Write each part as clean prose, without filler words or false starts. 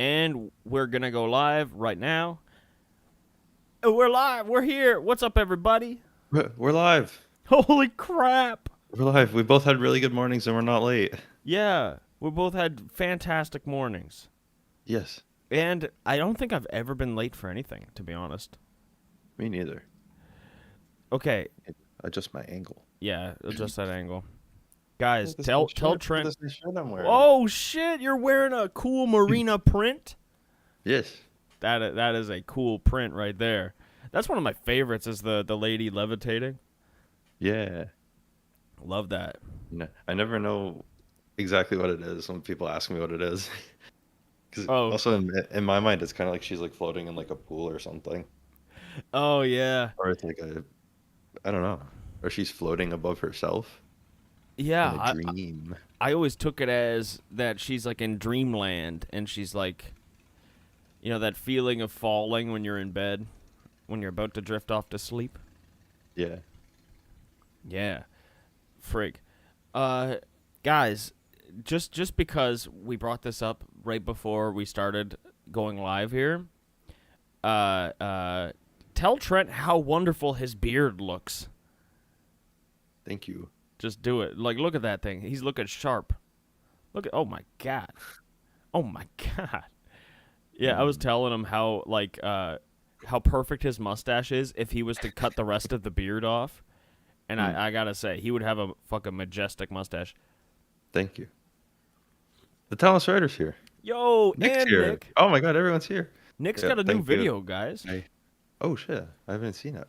And we're going to go live right now. Oh, we're live. We're here. What's up, everybody? We're live. Holy crap. We're live. We both had really good mornings and we're not late. Yeah, we both had fantastic mornings. Yes. And I don't think I've ever been late for anything, to be honest. Me neither. Okay. Adjust my angle. Yeah, adjust that angle. Guys, Look, tell look at Trent. this new shirt I'm wearing. Oh, shit. You're wearing a cool marina print? Yes. That is a cool print right there. That's one of my favorites is the lady levitating. Yeah. Love that. No, I never know exactly what it is when people ask me what it is. Because also in my mind, it's kind of like she's like floating in like a pool or something. Oh, yeah. Or it's like I don't know. Or she's floating above herself. Yeah. In a dream. I always took it as that she's like in dreamland and she's like, you know, that feeling of falling when you're in bed, when you're about to drift off to sleep. Yeah. Yeah. Frig. Guys, just because we brought this up right before we started going live here, tell Trent how wonderful his beard looks. Thank you. Just do it. Like, look at that thing. He's looking sharp. Look at, oh my God. Oh my God. Yeah, I was telling him how, like, how perfect his mustache is if he was to cut the rest of the beard off. And I gotta say, he would have a fucking majestic mustache. Thank you. The Talent Writer's here. Yo, Nick's and here. Nick. Oh my God, everyone's here. Nick's got a new video, guys. Oh shit, I haven't seen it.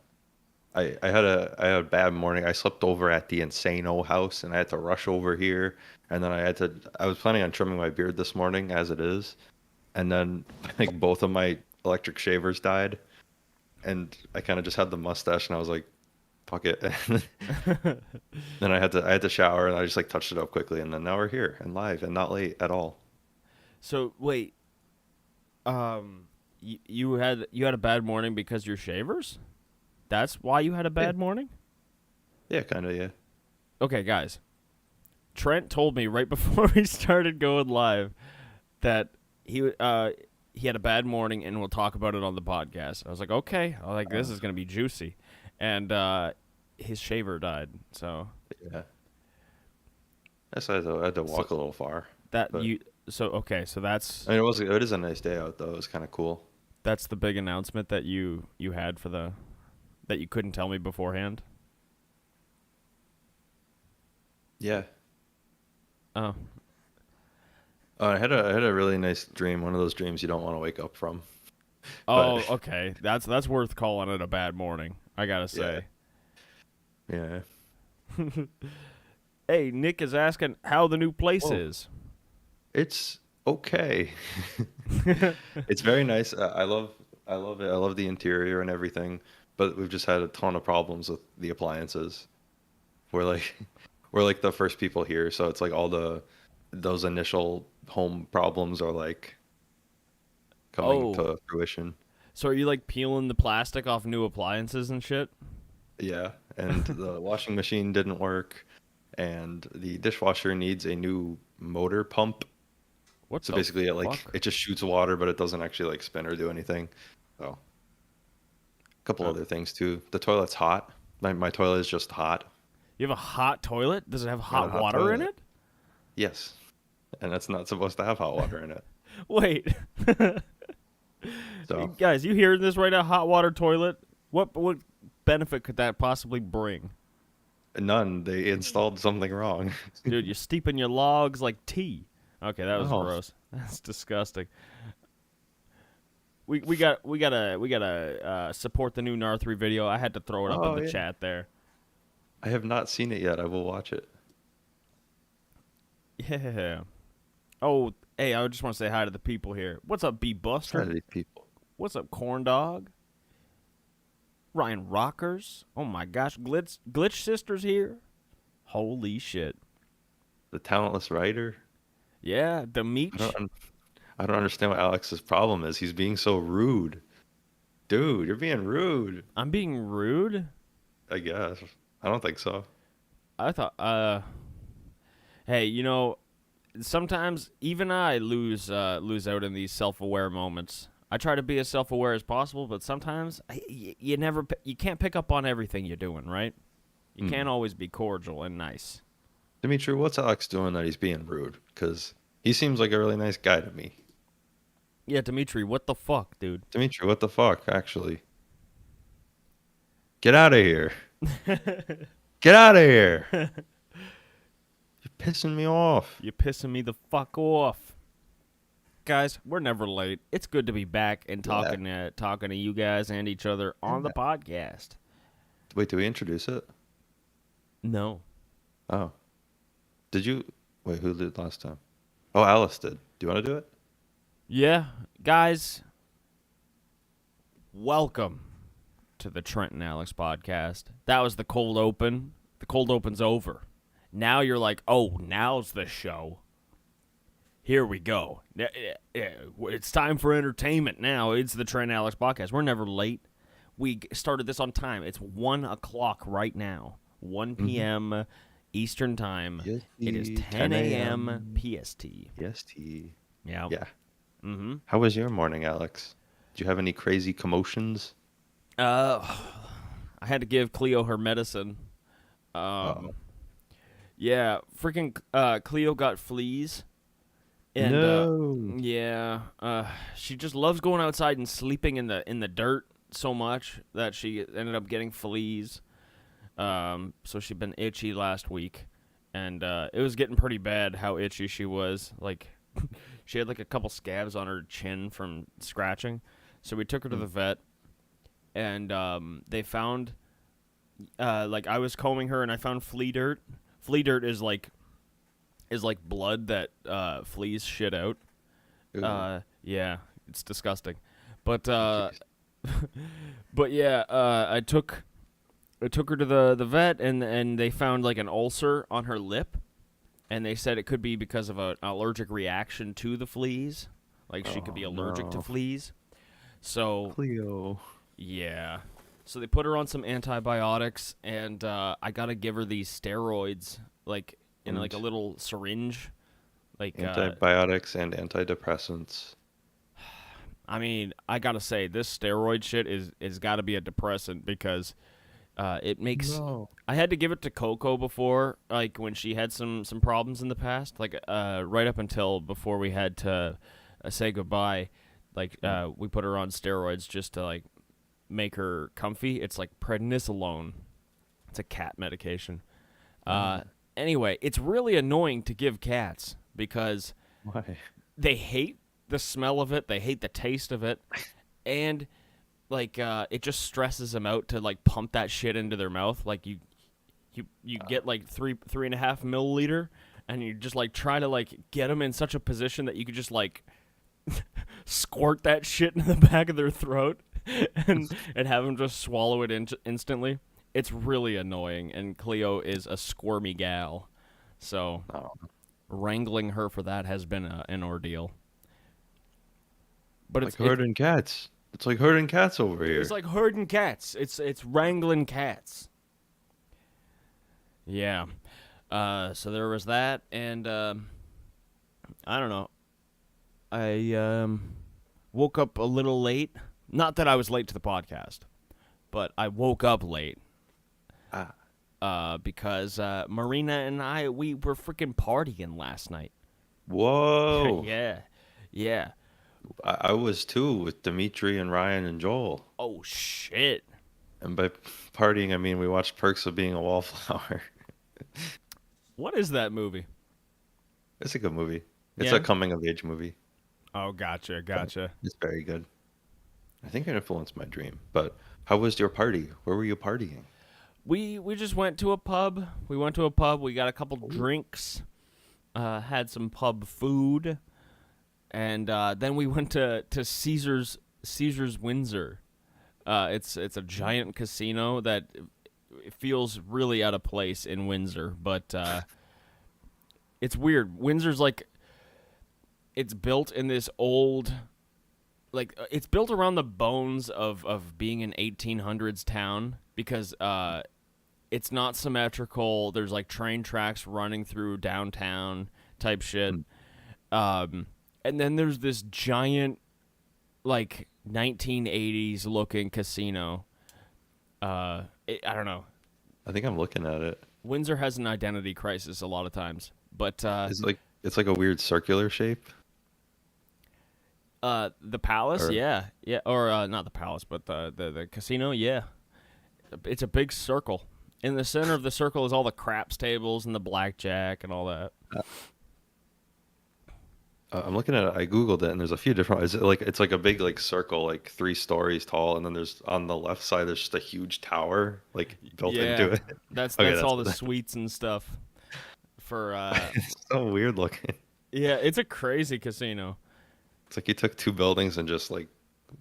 I had a bad morning. I slept over at the Insano house and I had to rush over here. And then I was planning on trimming my beard this morning as it is. And then I think both of my electric shavers died. And I kind of just had the mustache and I was like, fuck it. Then I had to shower and I just like touched it up quickly. And then now we're here and live and not late at all. So wait, you had a bad morning because your shavers? That's why you had a bad morning? Yeah, kind of, yeah. Okay, guys. Trent told me right before we started going live that he had a bad morning and we'll talk about it on the podcast. I was like, okay. I was like, this is going to be juicy. And his shaver died, so. Yeah. I had to walk a little far. So that's. I mean, it is a nice day out, though. It was kind of cool. That's the big announcement that you had that you couldn't tell me beforehand? Yeah. Oh. I had a really nice dream. One of those dreams you don't want to wake up from. Oh, okay. That's worth calling it a bad morning, I gotta say. Yeah. Hey, Nick is asking how the new place is. It's okay. It's very nice. I love it. I love the interior and everything. But we've just had a ton of problems with the appliances. We're like the first people here, so it's like all those initial home problems are like coming to fruition. So are you like peeling the plastic off new appliances and shit? Yeah, and the washing machine didn't work, and the dishwasher needs a new motor pump. So basically it just shoots water, but it doesn't actually like spin or do anything. So a couple other things too. The toilet's hot. My toilet is just hot. You have a hot toilet? Does it have hot water in it? Yes. And it's not supposed to have hot water in it. Wait. So guys, you hearing this right now? Hot water toilet? What benefit could that possibly bring? None. They installed something wrong. Dude, you're steeping your logs like tea. Okay, that was gross. That's disgusting. We gotta support the new NAR3 video. I had to throw it up in the chat there. I have not seen it yet. I will watch it. Yeah. Oh, hey, I just want to say hi to the people here. What's up, B Buster? Hi to these people. What's up, Corn Dog? Ryan Rockers. Oh my gosh, Glitch Sisters here. Holy shit. The talentless writer. Yeah, the Meech. I don't understand what Alex's problem is. He's being so rude. Dude, you're being rude. I'm being rude? I guess. I don't think so. I thought, hey, you know, sometimes even I lose out in these self-aware moments. I try to be as self-aware as possible, but sometimes you can't pick up on everything you're doing, right? You can't always be cordial and nice. Dimitri, what's Alex doing that he's being rude? Because he seems like a really nice guy to me. Yeah, Dimitri, what the fuck, dude? Dimitri, what the fuck, actually? Get out of here. Get out of here. You're pissing me off. You're pissing me the fuck off. Guys, we're never late. It's good to be back and talking to you guys and each other on the podcast. Wait, do we introduce it? No. Oh. Did you? Wait, who did last time? Oh, Alice did. Do you want to do it? Yeah, guys, welcome to the Trent and Alex Podcast. That was the cold open. The cold open's over. Now you're like, oh, now's the show. Here we go. It's time for entertainment now. It's the Trent and Alex Podcast. We're never late. We started this on time. It's 1 o'clock right now. 1 p.m. Eastern Time. Yes, it is 10 a.m. PST. PST. Yeah. Yeah. Mm-hmm. How was your morning, Alex? Did you have any crazy commotions? I had to give Cleo her medicine. Yeah, freaking Cleo got fleas. And No. she just loves going outside and sleeping in the dirt so much that she ended up getting fleas. So she'd been itchy last week, and it was getting pretty bad how itchy she was. Like, she had like a couple scabs on her chin from scratching. So we took her to the vet, and they found, like, I was combing her and I found flea dirt. Flea dirt is like blood that fleas shit out. Yeah, it's disgusting. But but yeah, I took her to the vet, and they found like an ulcer on her lip, and they said it could be because of an allergic reaction to the fleas. Like, she could be allergic to fleas. So Cleo. yeah. So they put her on some antibiotics, and I gotta give her these steroids, like in like a little syringe, like Antibiotics and antidepressants. I mean, I gotta say, this steroid shit is gotta be a depressant because it makes. No. I had to give it to Coco before, like when she had some problems in the past, like right up until before we had to say goodbye. Like we put her on steroids just to like make her comfy. It's like prednisolone. It's a cat medication. Anyway, it's really annoying to give cats because Why? they hate the smell of it, they hate the taste of it, and like it just stresses them out to like pump that shit into their mouth. Like you get like 3.5 milliliter, and you just like try to like get them in such a position that you could just like squirt that shit in the back of their throat and have them just swallow it instantly. It's really annoying, and Cleo is a squirmy gal, so wrangling her for that has been an ordeal. But Like herding cats. It's like herding cats over here. It's like herding cats. It's wrangling cats. Yeah. So there was that, and I don't know. I woke up a little late. Not that I was late to the podcast, but I woke up late. Because Marina and we were freaking partying last night. Whoa. Yeah. I was too, with Dimitri and Ryan and Joel. Oh, shit. And by partying, I mean we watched Perks of Being a Wallflower. What is that movie? It's a good movie. It's Yeah? a coming-of-age movie. Oh, gotcha. It's very good. I think it influenced my dream. But how was your party? Where were you partying? We just went to a pub. We got a couple drinks, had some pub food, and then we went to Caesar's Windsor. It's a giant casino that it feels really out of place in Windsor, but it's weird. Windsor's like, it's built in this old, like, it's built around the bones of being an 1800s town, because it's not symmetrical. There's like train tracks running through downtown type shit. Mm. And then there's this giant, like 1980s looking casino. I don't know. I think I'm looking at it. Windsor has an identity crisis a lot of times, but It's like a weird circular shape. the palace, Or yeah, or not the palace, but the casino, yeah. It's a big circle. In the center of the circle is all the craps tables and the blackjack and all that. I'm looking at it. I googled it, and there's a few different. Is it like it's like a big like circle, like 3 stories tall, and then there's on the left side there's just a huge tower like built into Yeah, it. that's Okay, all the that's suites and stuff. For it's so weird looking. yeah, it's a crazy casino. It's like you took 2 buildings and just like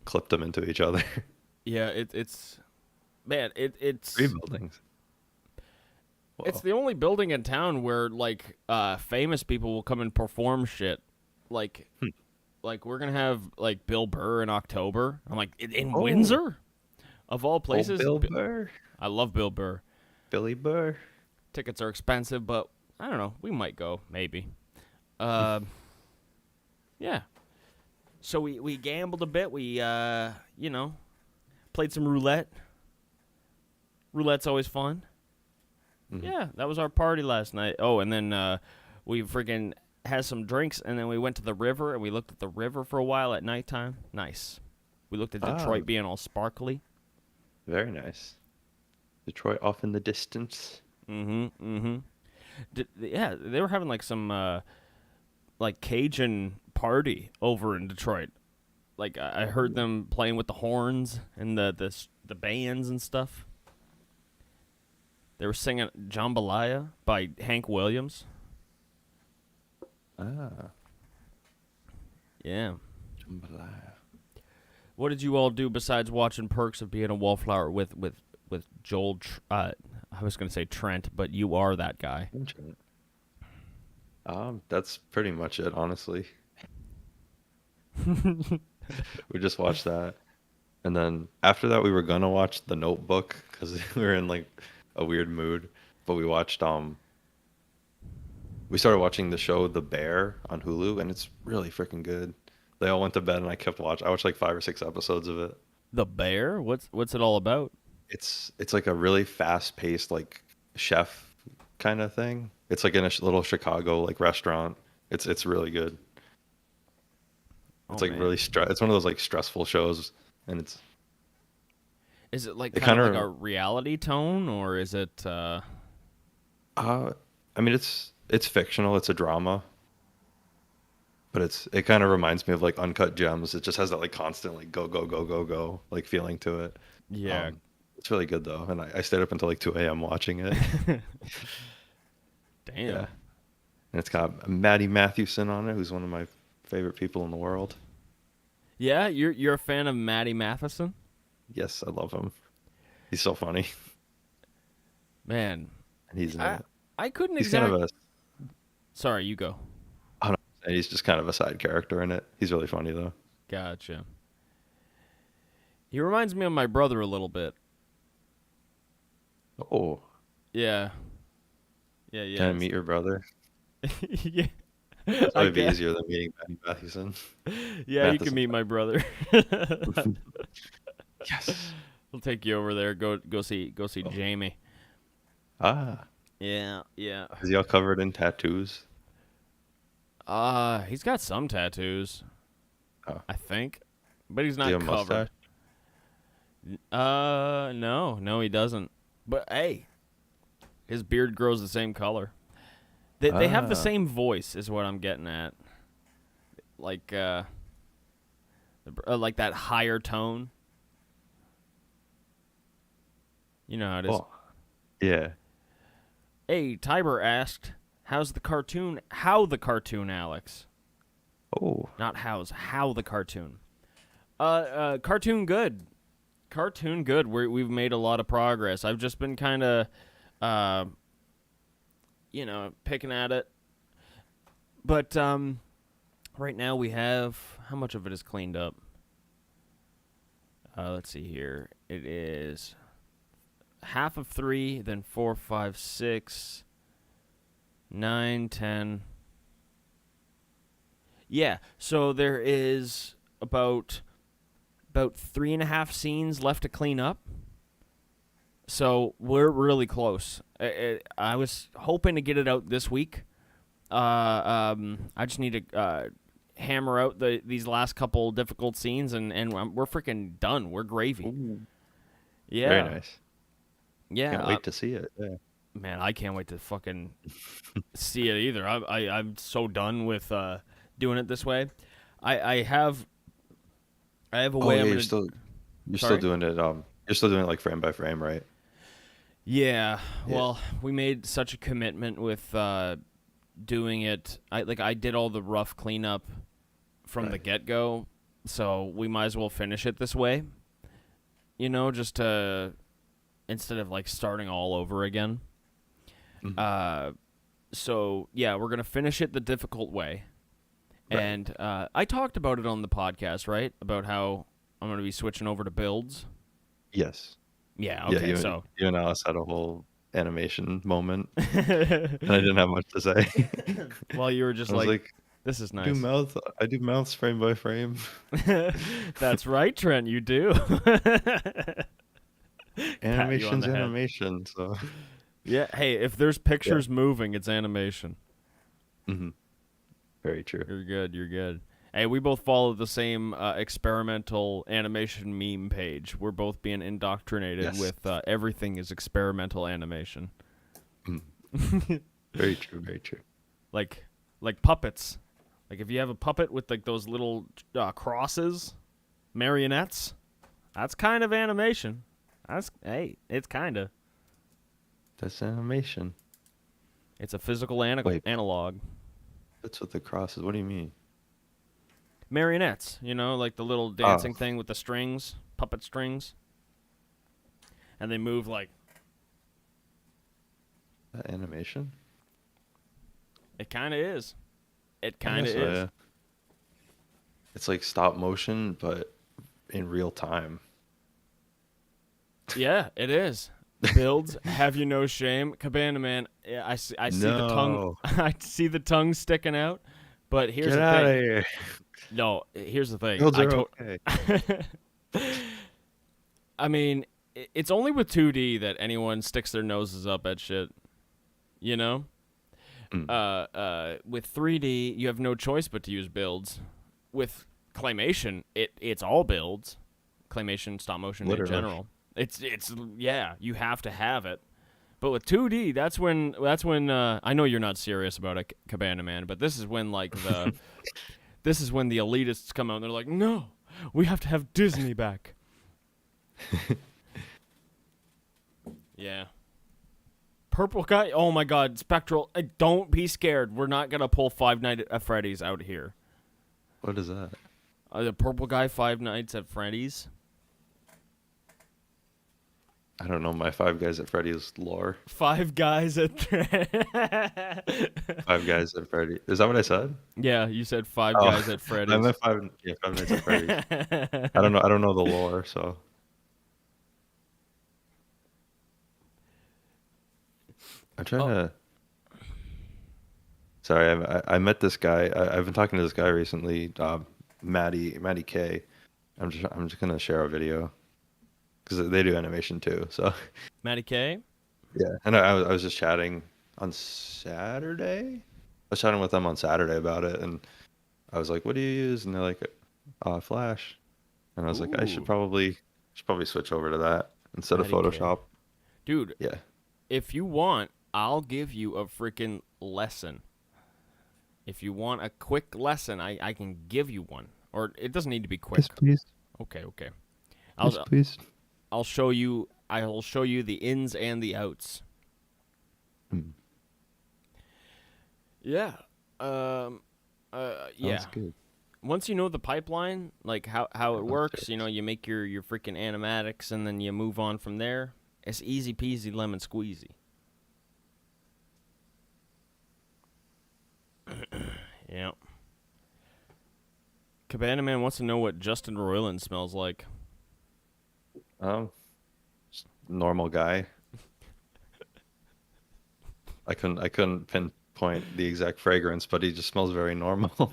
clipped them into each other. Yeah, it's man, it's 3 buildings. it's Whoa. the only building in town where like famous people will come and perform shit. Like Hmm. like we're gonna have like Bill Burr in October. I'm like in Oh, Windsor, of all oh, places. Bill Burr, I love Bill Burr. Billy Burr. Tickets are expensive, but I don't know. We might go, maybe. Uh, yeah. So we gambled a bit. We played some roulette. Roulette's always fun. Mhm. Yeah, that was our party last night. Oh, and then we freaking had some drinks, and then we went to the river, and we looked at the river for a while at nighttime. Nice. We looked at Ah, Detroit being all sparkly. very nice. Detroit off in the distance. Mm-hmm. Yeah, they were having like some like Cajun party over in Detroit. Like I heard them playing with the horns and the bands and stuff. They were singing Jambalaya by Hank Williams. Ah, Yeah. jambalaya. What did you all do besides watching Perks of Being a Wallflower with Joel? I was gonna say Trent, but you are that guy. That's pretty much it, honestly. We just watched that, and then after that, we were gonna watch The Notebook because we were in like a weird mood. But we started watching the show The Bear on Hulu, and it's really freaking good. They all went to bed, and I kept watching. I watched like 5 or 6 episodes of it. The Bear? What's it all about? It's like a really fast-paced like chef kind of thing. It's like in a little Chicago like restaurant. It's really good. Oh It's like man, really it's one of those like stressful shows, and is it like it kind kind of like a of reality tone, or is it? uh I mean it's fictional, it's a drama, but it kind of reminds me of like Uncut Gems. It just has that like constant like go go go go go like feeling to it. Yeah. Um it's really good though, and I stayed up until like 2 a.m. watching it. Yeah. Damn. And it's got Maddie Mathewson on it, who's one of my favorite people in the world. Yeah, you're a fan of Maddie Matheson? Yes, I love him. He's so funny, Man, and he's in I it. I couldn't He's kind of exact. a Sorry, you go. I don't know, he's just kind of a side character in it. He's really funny though. Gotcha. He reminds me of my brother a little bit. Oh, Yeah. Yeah, can I yeah. meet your brother? Yeah. That'd I probably be guess. easier than meeting Maddie Mathewson. Yeah, you can Matheson. meet my brother. Yes. We'll take you over there. Go see Oh. Jamie. Ah, Yeah, yeah. is he all covered in tattoos? He's got some tattoos, Oh, I think, but he's does he not have a covered. mustache? No, he doesn't. But hey, his beard grows the same color. They have the Ah, same voice, is what I'm getting at. Like like that higher tone. You know how it is. oh, yeah. Hey, Tiber asked, "How's the cartoon? How the cartoon, Alex? Oh, Not how's. How the cartoon? Cartoon good. Cartoon good. We've made a lot of progress. I've just been kind of, uh, picking at it. But right now we have how much of it is cleaned up? Let's see here. It is half of 3, then 4, 5, 6, 9, 10. Yeah, so there is about 3.5 scenes left to clean up. So we're really close. I was hoping to get it out this week. I just need to hammer out these last couple difficult scenes, and we're freaking done. We're gravy. Ooh, Yeah, very nice. yeah. Can't wait to see it. Yeah. Man, I can't wait to fucking see it either. I'm so done with doing it this way. I have a Oh way yeah, I'm you're gonna. still you're still Sorry. doing it. You're still doing it like frame by frame, right? Yeah. Yeah. Well, we made such a commitment with doing it. I did all the rough cleanup from the Right. get go, so we might as well finish it this way. Just to instead of like starting all over again. Mhm. So yeah, we're gonna finish it the difficult way. Right. And I talked about it on the podcast, right? About how I'm gonna be switching over to builds. Yes. Yeah. Yeah. Okay. So. You and Alice had a whole animation moment, and I didn't have much to say. Well, you were just I was like, like, "This is I do nice." mouth. I do mouths frame by frame. That's right, Trent. You do. Pat you on Animation's the head. animation. So. Yeah. Hey, if there's pictures moving, it's animation. hmm Very true. You're good. You're good. Hey, we both follow the same experimental animation meme page. We're both being indoctrinated Yes. with everything is experimental animation. Very true. Very true. like puppets. Like if you have a puppet with like those little crosses, marionettes, that's kind of animation. It's kind of. That's animation. It's a physical Wait. analog. That's what the cross is. What do you mean? Marionettes, like the little dancing thing with the strings, puppet strings, and they move like That animation? it kind of is. It kind of guess so, is. yeah. It's like stop motion, but in real time. Yeah, it is. Builds, have you no shame, Cabana Man. Yeah, I see the tongue. No. I see the tongue sticking out. But here's Get the out of thing. here. No, here's the thing. Builds are okay. I mean, it's only with 2D that anyone sticks their noses up at shit. You know? With 3D, you have no choice but to use builds. With claymation, it's all builds. Claymation, stop motion Literally. in general. It's yeah, you have to have it. But with 2D, that's when I know you're not serious about it, Cabana Man, but this is when like this is when the elitists come out and they're like, "No, we have to have Disney back." Yeah. Purple guy? Oh my god, Spectral. Don't be scared. We're not going to pull Five Nights at Freddy's out here. What is that? The purple guy, Five Nights at Freddy's? I don't know my Five Guys at Freddy's lore. Five guys at Five Guys at Freddy. Is that what I said? Yeah, you said Five Oh, Guys at Freddy's. I meant Five Nights at Freddy's. I don't know the lore, so. I'm trying to. Sorry, I met this guy. I've been talking to this guy recently, Maddie K. I'm just gonna share a video because they do animation too. So Matty K? yeah, and I was just chatting on Saturday. I was chatting with them on Saturday about it, and I was like, "What do you use?" And they're like, "Flash," and I was like, "I should Ooh. probably switch over to that instead of Matty K. Photoshop." Dude, Yeah. if you want, I'll give you a freaking lesson. If you want a quick lesson, I can give you one. Or it doesn't need to be quick. Yes, please. Okay. Yes, please. I'll show you the ins and the outs. Yeah. Yeah. Sounds good. Once you know the pipeline, like how it works, good. you make your freaking animatics and then you move on from there. It's easy peasy lemon squeezy. Yeah. Cabana Man wants to know what Justin Roiland smells like. Just normal guy. I couldn't pinpoint the exact fragrance, but he just smells very normal.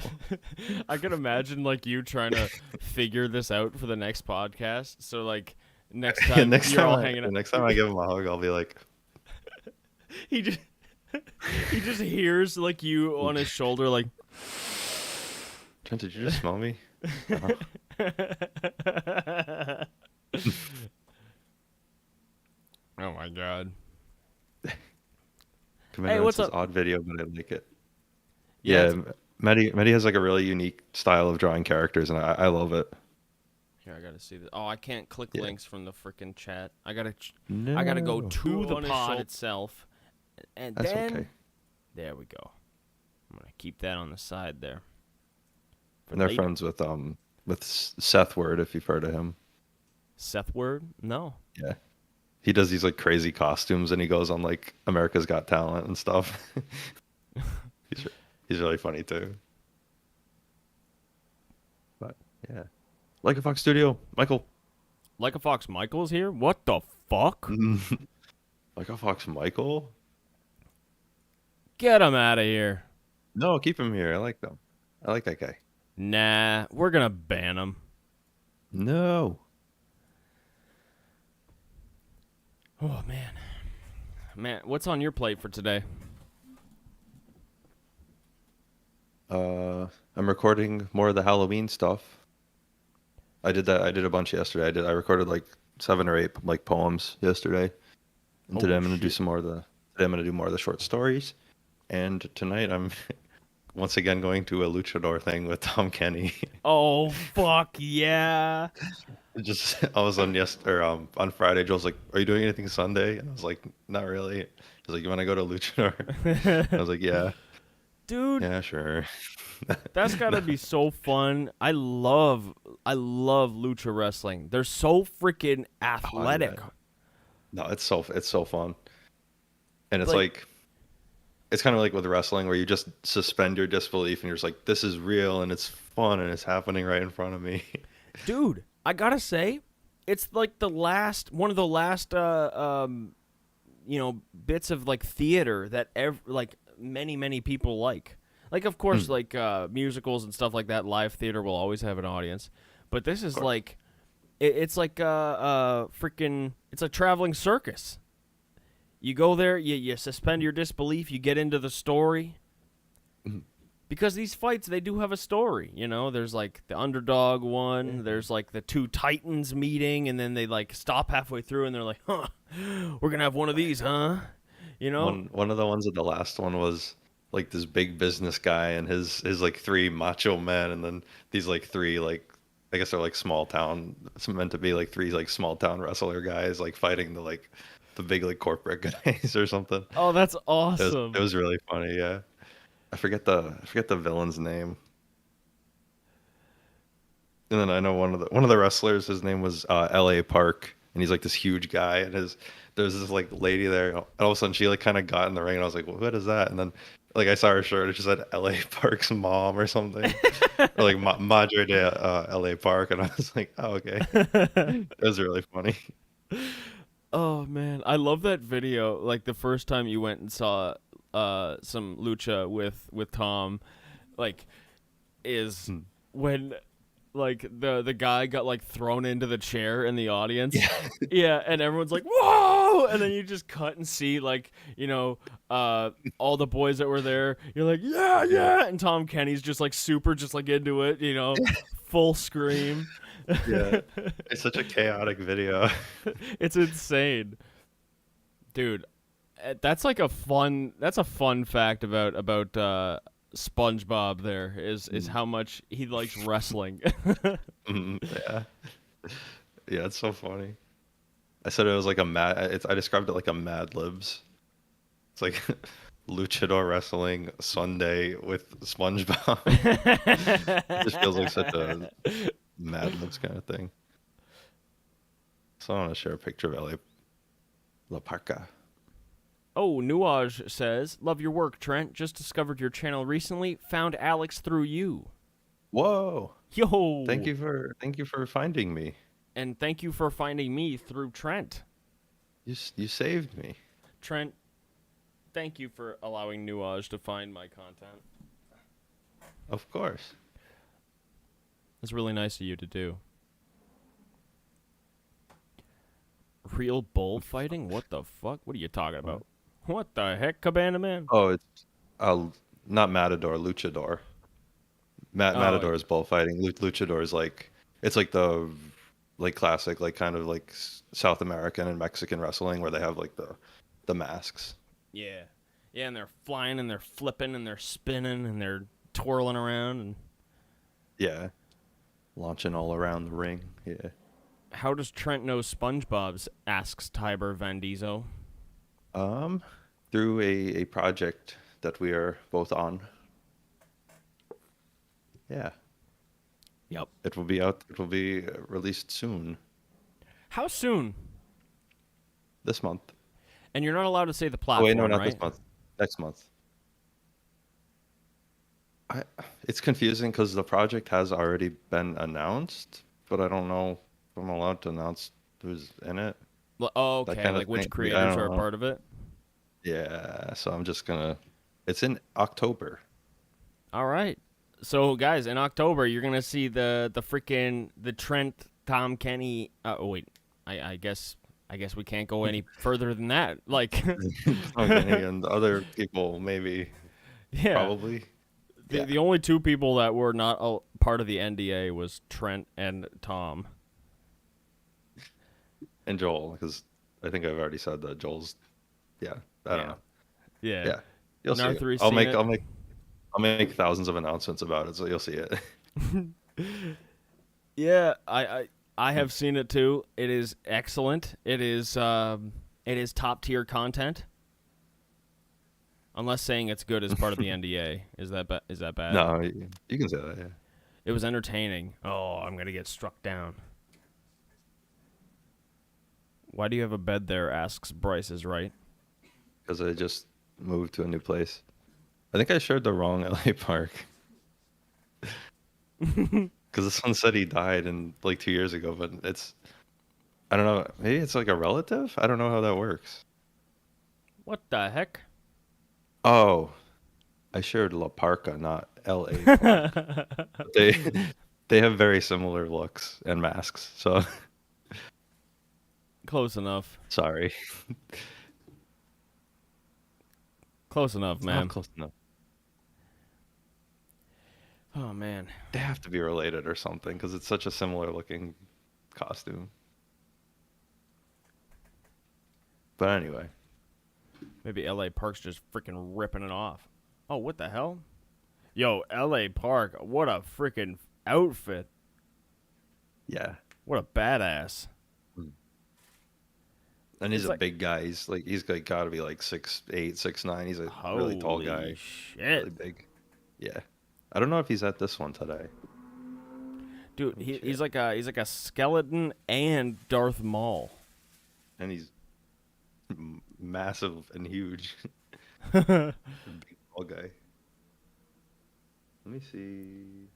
I can imagine like you trying to figure this out for the next podcast. So like next Yeah, time you're all hanging out, next time I give him a hug, I'll be like, he just he just hears like you on his shoulder, like. Trent, did you just smell me? Oh my god. Hey, what's this up? odd video, but I like it. Yeah. Yeah, Mehdi has like a really unique style of drawing characters, and I love it. Here, I gotta see this. Oh, I can't click Yeah. links from the freaking chat. I gotta go No. to the pod itself, and That's then okay. there we go. I'm gonna keep that on the side there. For And they're later. friends with Seth Word, if you've heard of him. Seth Word? No. Yeah. He does these like crazy costumes, and he goes on like America's Got Talent and stuff. He's really funny too. But yeah, like a Fox Studio, Michael. Like a Fox Michael's here? What the fuck? Like a Fox Michael? Get him out of here. No, keep him here. I like them. I like that guy. Nah, we're gonna ban him. No. Oh man. Man, what's on your plate for today? I'm recording more of the Halloween stuff. I did that. I did a bunch yesterday. I recorded like 7 or 8 like poems yesterday. And today I'm gonna do some more of the. Today I'm gonna do more of the short stories. And tonight I'm once again going to a luchador thing with Tom Kenny. Oh fuck yeah. Just I was on Friday. Joel's like, "Are you doing anything Sunday?" And I was like, "Not really." He's like, "You want to go to luchador?" I was like, "Yeah, Dude, yeah, sure." that's gotta be so fun. I love lucha wrestling. They're so freaking athletic. yeah. No, it's so fun, and it's Like- like it's kind of like with wrestling where you just suspend your disbelief and you're just like, "This is real and it's fun and it's happening right in front of me." Dude, I gotta say, it's like one of the last bits of like theater that like many people like. Like of course like musicals and stuff like that, live theater will always have an audience. But this is like it's like freaking it's a traveling circus. You go there, you suspend your disbelief, you get into the story. Because these fights, they do have a story, you know? There's like the underdog one, there's like the two titans meeting, and then they like stop halfway through and they're like, "Huh, we're gonna have one of these, huh?" You know? One of the ones at the last one was like this big business guy and his like 3 macho men, and then these like 3 like I guess they're like small town. It's meant to be like 3 like small town wrestler guys like fighting the big like corporate guys or something. Oh, that's awesome. It was really funny. Yeah, I forget the villain's name. And then I know one of the wrestlers. His name was L.A. Park, and he's like this huge guy. And there's this like lady there. And all of a sudden, she like kind of got in the ring, and I was like, well, "What is that?" And then like I saw her shirt. It just said L.A. Park's mom or something, or like Madre de L.A. Park, and I was like, "Oh, okay." It was really funny. Oh man, I love that video. Like the first time you went and saw some lucha with Tom, like is when like the guy got like thrown into the chair in the audience. Yeah, and everyone's like, "Whoa!" And then you just cut and see like, all the boys that were there. You're like, "Yeah, yeah." And Tom Kenny's just like super just like into it, full scream. Yeah, it's such a chaotic video. It's insane. Dude, that's like a fun fact about SpongeBob there is how much he likes wrestling. Yeah. Yeah, it's so funny. I said it was like I described it like a Mad Libs. It's like luchador wrestling Sunday with SpongeBob. It just feels like such a Mad Libs kind of thing. So I want to share a picture of La Parca. Oh, Nuage says, "Love your work, Trent. Just discovered your channel recently. Found Alex through you." Whoa! Yo! Thank you for finding me. And thank you for finding me through Trent. You saved me. Trent, thank you for allowing Nuage to find my content. Of course. It's really nice of you to do. Real bullfighting? What the fuck? What are you talking about? What the heck, Cabana Man? Oh, it's not Matador, Luchador. Matador is bullfighting. Luchador is like it's like the like classic, like kind of like South American and Mexican wrestling where they have like the masks. Yeah. Yeah, and they're flying and they're flipping and they're spinning and they're twirling around and Yeah, launching all around the ring. Yeah. how does Trent know SpongeBob's? Asks Tiber Van Diesel. Through a project that we are both on. Yeah. Yep. It will be out. It will be released soon. How soon? This month. And you're not allowed to say the Oh platform, wait, no, not right? this month. Next month. It's confusing because the project has already been announced, but I don't know if I'm allowed to announce who's in it. Oh, That okay, kind of like which thing. I creators don't are a know. part of it? Yeah, so I'm just gonna. It's in October. All right. So, guys, in October, you're gonna see the freaking the Trent Tom Kenny. Oh wait, I guess we can't go any further than that. Like, Okay, and other people maybe, yeah, probably. Yeah. the only two people that were not a part of the NDA was Trent and Tom. And Joel, because I think I've already said that Joel's. Yeah, I don't know. Yeah. Yeah, you'll see. Narthury's I'll seen make it. I'll make thousands of announcements about it, so you'll see it. Yeah, I have seen it too. It is excellent. It is top tier content. Unless saying it's good as part of the NDA. Is that bad? No, you can say that. Yeah, It was entertaining. Oh, I'm gonna get struck down. Why do you have a bed there? Asks Bryce is right. because I just moved to a new place. I think I shared the wrong LA park. Because this one said he died in like 2 years ago, but I don't know. Maybe it's like a relative. I don't know how that works. What the heck? Oh, I shared La Parca, not LA Park. They they have very similar looks and masks. So Close enough. sorry. Close enough, It's man. not close enough. Oh man. They have to be related or something because it's such a similar looking costume. But anyway, Maybe LA Park's just freaking ripping it off. Oh, what the hell? Yo, LA Park, what a freaking outfit. yeah. What a badass. And he's It's a like- big guy. He's got to be like 6'8", 6'9". He's a really tall Holy guy. shit. Really big. Yeah. I don't know if he's at this one today. Dude, shit. he's like a skeleton and Darth Maul. And he's massive and huge. Big tall guy. Let me see.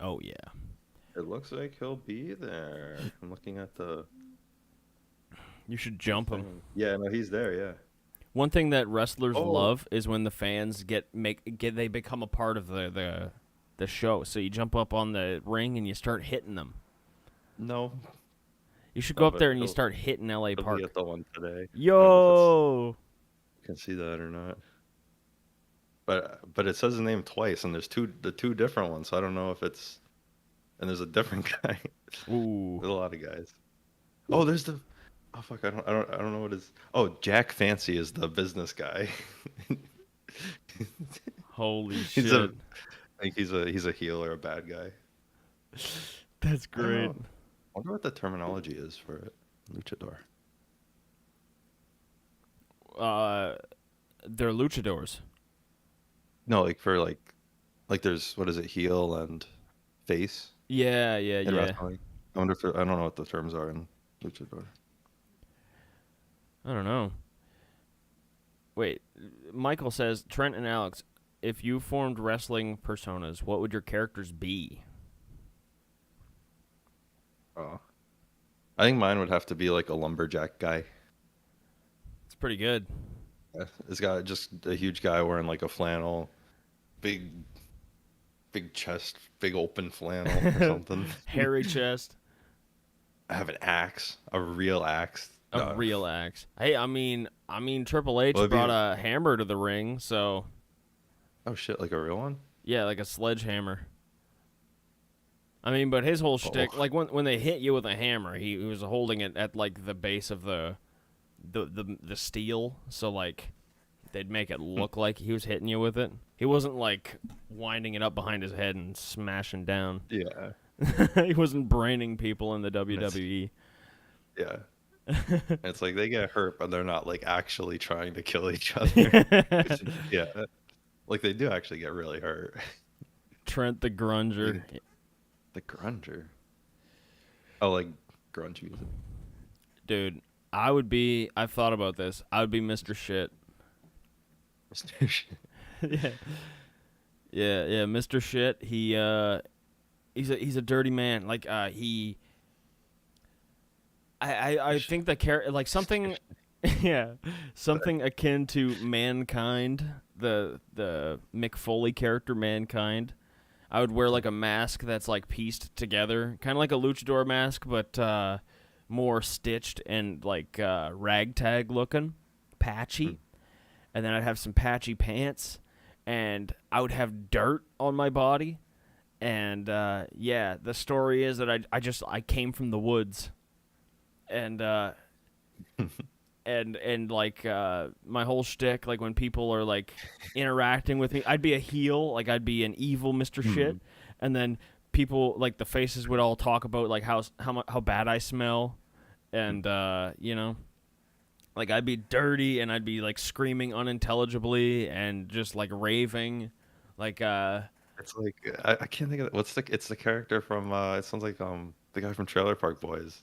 Oh yeah. It looks like he'll be there. I'm looking at the You should jump him. thing. Yeah, no, he's there, yeah. One thing that wrestlers Oh. love is when the fans they become a part of the show. So you jump up on the ring and you start hitting them. No. You should No, go up but there and you he'll- start hitting LA He'll Park. be at the one today. Yo. You can see that or not. But it says his name twice, and there's the two different ones. So I don't know if it's, and there's a different guy. Ooh. There's a lot of guys. Oh, there's the. Oh fuck! I don't know what is. Oh, Jack Fancy is the business guy. Holy He's shit. I think he's a heel or a bad guy. That's I don't great. know. I wonder what the terminology is for it. Luchador. They're luchadors. No, like for like there's what is it, heel and face Yeah. in wrestling. I wonder if I don't know what the terms are in luchador. I don't know. Wait, Michael says, Trent and Alex, if you formed wrestling personas, what would your characters be? Oh. I think mine would have to be like a lumberjack guy. It's pretty good. Yeah, it's got just a huge guy wearing like a flannel, big, big chest, big open flannel or something. Hairy chest. I have an axe, a real axe. A No, real axe. Hey, Triple H well, it'd brought be, a hammer to the ring, so oh shit, like a real one? yeah, like a sledgehammer. But his whole Oh, shtick, like when they hit you with a hammer, he was holding it at like the base of the steel, so like they'd make it look like he was hitting you with it. He wasn't like winding it up behind his head and smashing down. yeah, He wasn't braining people in the WWE. yeah. It's like they get hurt, but they're not like actually trying to kill each other. Yeah, like they do actually get really hurt. Trent the Grunger. The grunger. Oh, like grungy. Dude, I've thought about this. I would be Mr. Shit. Mr. Shit. Yeah. Yeah, Mr. Shit. He's a dirty man. Like I think the character like something yeah, something akin to Mankind, the Mick Foley character Mankind. I would wear like a mask that's like pieced together, kind of like a luchador mask, but more stitched and like ragtag looking, patchy. And then I'd have some patchy pants, and I would have dirt on my body. And yeah, the story is that I came from the woods, and and like my whole shtick, like when people are like interacting with me, I'd be a heel, like I'd be an evil Mr. Shit, and then people like the faces would all talk about like how bad I smell, and like I'd be dirty and I'd be like screaming unintelligibly and just like raving, like It's like I can't think of it. It's the character from it sounds like the guy from Trailer Park Boys.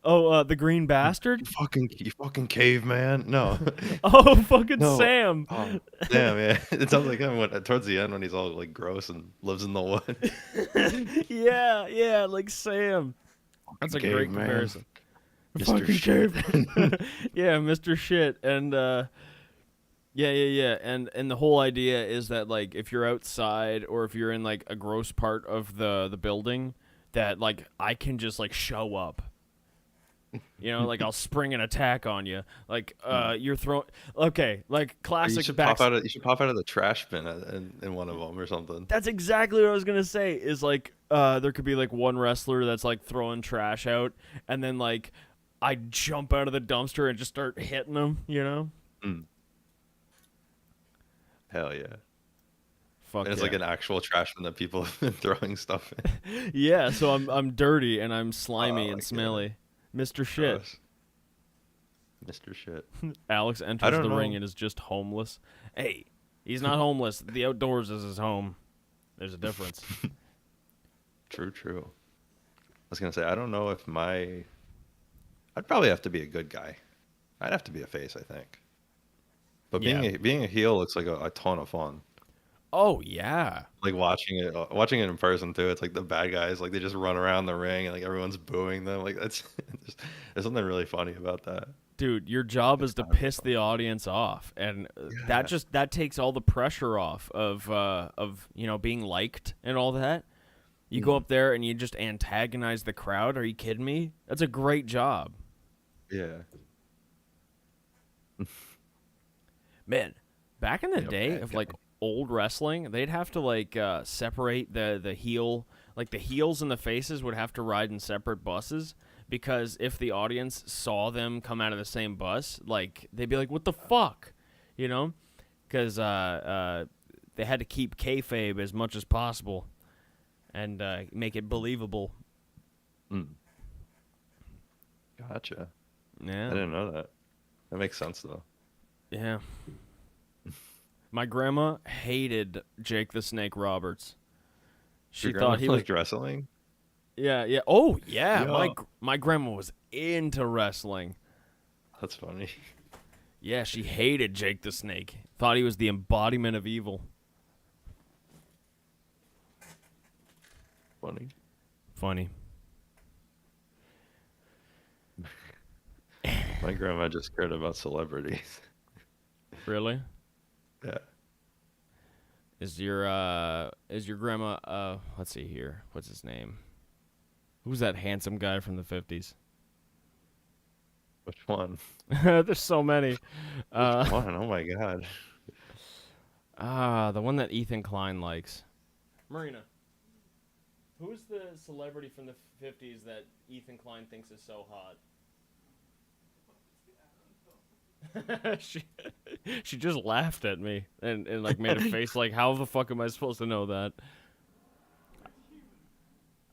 the Green Bastard. You fucking caveman. No. Oh, fucking No. Sam. Oh, damn, yeah. It sounds like him towards the end when he's all like gross and lives in the woods. Yeah, like Sam. That's a great Caveman. comparison. Mr. Shit. Yeah, Mr. Shit, and yeah, and the whole idea is that like if you're outside or if you're in like a gross part of the building, that like I can just like show up. Like I'll spring an attack on you. Like you're throwing. Okay, like classic. You should pop out of the trash bin in one of them or something. That's exactly what I was gonna say. Is like there could be like one wrestler that's like throwing trash out, and then like I jump out of the dumpster and just start hitting them. Mm. Hell yeah. Fuck And it's yeah. like an actual trash bin that people have been throwing stuff in. Yeah, so I'm dirty and I'm slimy Oh and my smelly. Mr. Shit. Gross. Mr. Shit. Alex enters the ring and is just homeless. Hey, he's not homeless. The outdoors is his home. There's a difference. True. I was gonna say I don't know if I'd probably have to be a good guy. I'd have to be a face, I think. But being a heel looks like a ton of fun. Oh yeah. Like watching it in person too. It's like the bad guys, like they just run around the ring and like everyone's booing them. Like that's there's something really funny about that. Dude, your job is to piss the audience off, and that takes all the pressure off of being liked and all that. You go up there and you just antagonize the crowd. Are you kidding me? That's a great job. Yeah. Man, back in the day of like old wrestling, they'd have to like separate the heel, like the heels and the faces would have to ride in separate buses, because if the audience saw them come out of the same bus, like they'd be like, "What the fuck," Because they had to keep kayfabe as much as possible and make it believable. Gotcha. Yeah, I didn't know that. That makes sense though. Yeah. My grandma hated Jake the Snake Roberts. She thought he was wrestling. Yeah. Oh, yeah. Yeah. My grandma was into wrestling. That's funny. Yeah, she hated Jake the Snake. Thought he was the embodiment of evil. Funny. My grandma just cared about celebrities. Really? Yeah. Is your grandma let's see here. What's his name? Who's that handsome guy from the 50s? Which one? There's so many. Which Uh one? Oh my God. the one that Ethan Klein likes. Marina. Who's the celebrity from the 50s that Ethan Klein thinks is so hot? she she just laughed at me and like made a face like, how the fuck am I supposed to know that?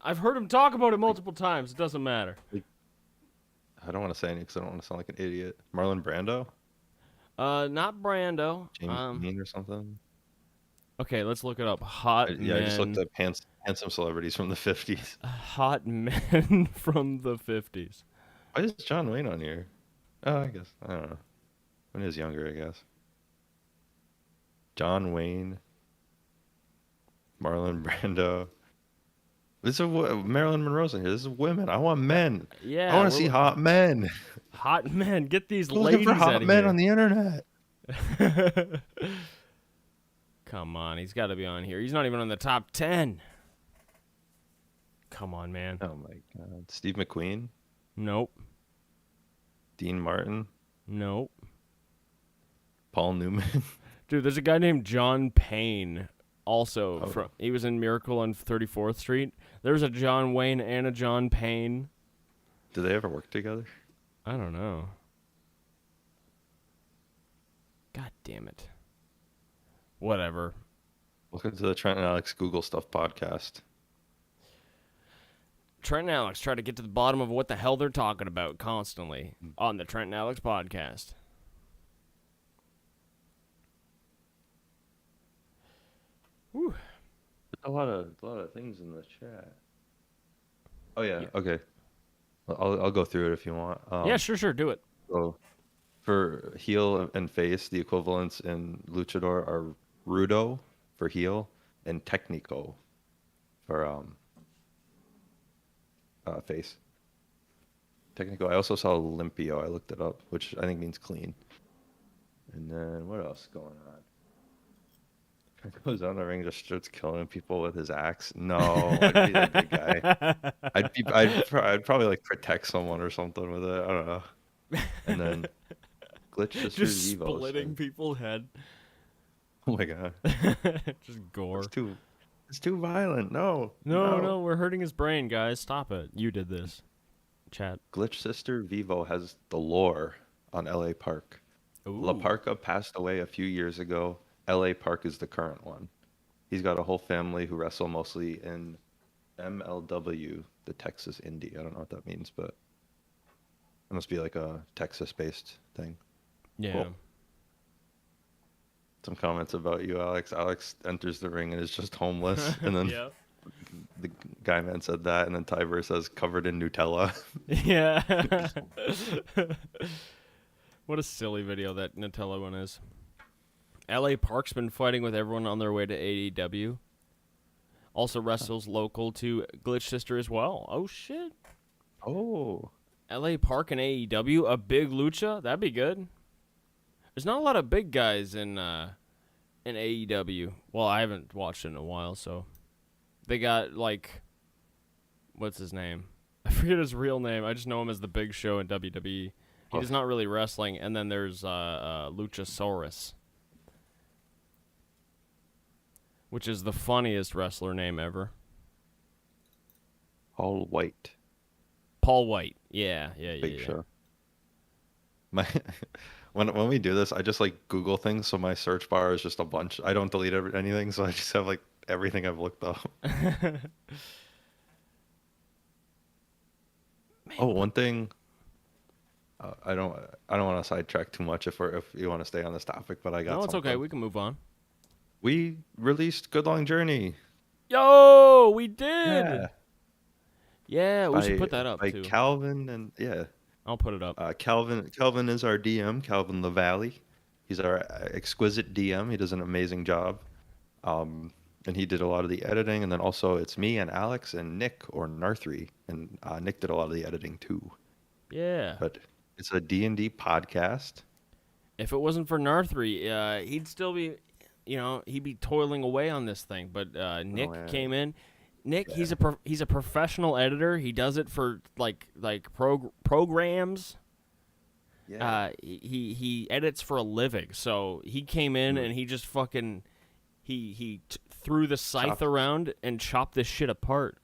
I've heard him talk about it multiple times. It doesn't matter. I don't want to say anything because I don't want to sound like an idiot. Marlon Brando? Not Brando. James Dean or something? Okay, let's look it up. Hot Yeah, I just looked men. up handsome celebrities from the 50s. Hot men from the 50s. Why is John Wayne on here? Oh, I guess. I don't know. When he was younger, I guess. John Wayne, Marlon Brando. This is Marilyn Monroe's in here. This is women. I want men. Yeah, I want to see hot men. hot men. Get these I'm looking ladies for out hot of men here. on the internet. Come on, he's got to be on here. He's not even on the top 10. Come on, man. Oh my God. Steve McQueen, Nope. Dean Martin, Nope. Paul Newman. Dude, there's a guy named John Payne. Also, Oh. he was in Miracle on 34th Street. There's a John Wayne and a John Payne. Did they ever work together? I don't know. God damn it. Whatever. Welcome to the Trent and Alex Google Stuff podcast. Trent and Alex try to get to the bottom of what the hell they're talking about constantly on the Trent and Alex podcast. Whew. A lot of things in the chat. Oh yeah. Yeah. Okay. I'll go through it if you want. Yeah, sure, do it. So for heel and face, the equivalents in luchador are rudo for heel and técnico for face. Técnico. I also saw limpio. I looked it up, which I think means clean. And then what else is going on? Goes on the ring, just starts killing people with his axe. No, I'd be that big guy. I'd probably like protect someone or something with it. I don't know. And then Glitch Sisters Just Evo. splitting people's head. Oh my God, Just gore. it's too violent. No, No, we're hurting his brain, guys. Stop it. You did this. Chat. Glitch Sister Vivo has the lore on L.A. Park. La Ooh. Parka passed away a few years ago. L.A. Park is the current one. He's got a whole family who wrestle mostly in MLW, the Texas Indie. I don't know what that means, but it must be like a Texas-based thing. Yeah. Cool. Some comments about you, Alex. Alex enters the ring and is just homeless. And then Yeah. the guy man said that. And then Tiber says covered in Nutella. Yeah. What a silly video that Nutella one is. L.A. Park's been fighting with everyone on their way to AEW. Also wrestles local to Glitch Sister as well. Oh, shit. Oh. L.A. Park and AEW, a big lucha? That'd be good. There's not a lot of big guys in AEW. Well, I haven't watched it in a while, so. They got, like, what's his name? I forget his real name. I just know him as the Big Show in WWE. He does not really wrestling. And then there's Luchasaurus, which is the funniest wrestler name ever. All white. Paul White. Yeah. Big Show. My when we do this, I just like Google things, so my search bar is just a bunch. I don't delete anything, so I just have like everything I've looked up. Oh, one thing. I don't want to sidetrack too much if you want to stay on this topic, but I got. No, it's something. okay. We can move on. We released Good Long Journey. Yo, we did. Yeah, we should put that up by too. Calvin and yeah. I'll put it up. Calvin is our DM, Calvin LaValle. He's our exquisite DM. He does an amazing job. And he did a lot of the editing, and then also it's me and Alex and Nick or Narthree, and Nick did a lot of the editing too. Yeah. But It's a D&D podcast. If it wasn't for Narthree, he'd still be, he'd be toiling away on this thing. But Oh, Nick yeah. came in. Nick, Yeah. he's a professional editor. He does it for programs. Yeah. He edits for a living. So he came in Mm. and he just fucking threw the scythe Chopped. around and chopped this shit apart.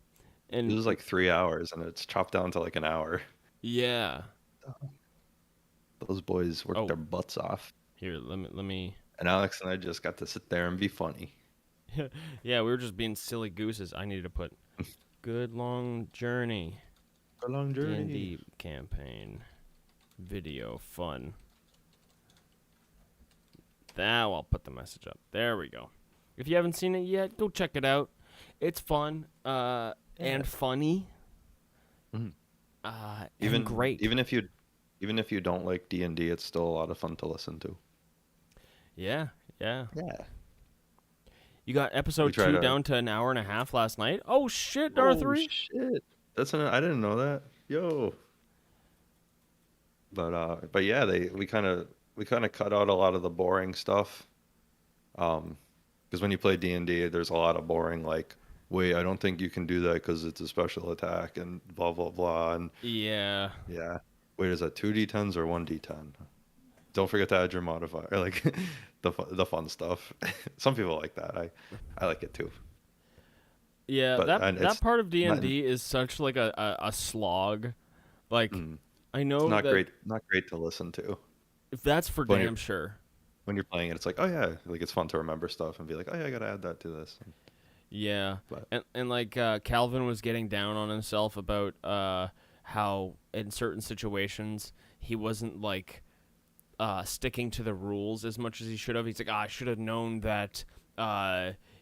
It And was like 3 hours, and it's chopped down to like an hour. yeah. Those boys worked Oh, their butts off, here, let me. and Alex and I just got to sit there and be funny. Yeah, we were just being silly gooses. I needed to put good long journey. A long journey. D&D campaign video fun. Now I'll put the message up. There we go. If you haven't seen it yet, go check it out. It's fun and funny. Mhm. And great. Even if you don't like D&D, it's still a lot of fun to listen to. Yeah. Yeah. You got episode We tried 2 to- down to an hour and a half last night. Oh shit, Oh Narthree. shit! I didn't know that. Yo. But yeah, we kind of cut out a lot of the boring stuff. Because when you play D&D, there's a lot of boring like, wait, I don't think you can do that because it's a special attack and blah blah blah, and Yeah. yeah. Wait, is that 2d10s or 1d10? Don't forget to add your modifier, like the fun stuff. Some people like that. I like it too. Yeah, But and that it's part of not, D&D is such like a slog. Like mm, I it's know not that great. Not great to listen to. if that's for When damn sure. when you're playing it, it's like, oh yeah, like it's fun to remember stuff and be like, oh yeah, I gotta add that to this. Yeah, But and like Calvin was getting down on himself about how in certain situations he wasn't like sticking to the rules as much as he should have. He's like, I should have known that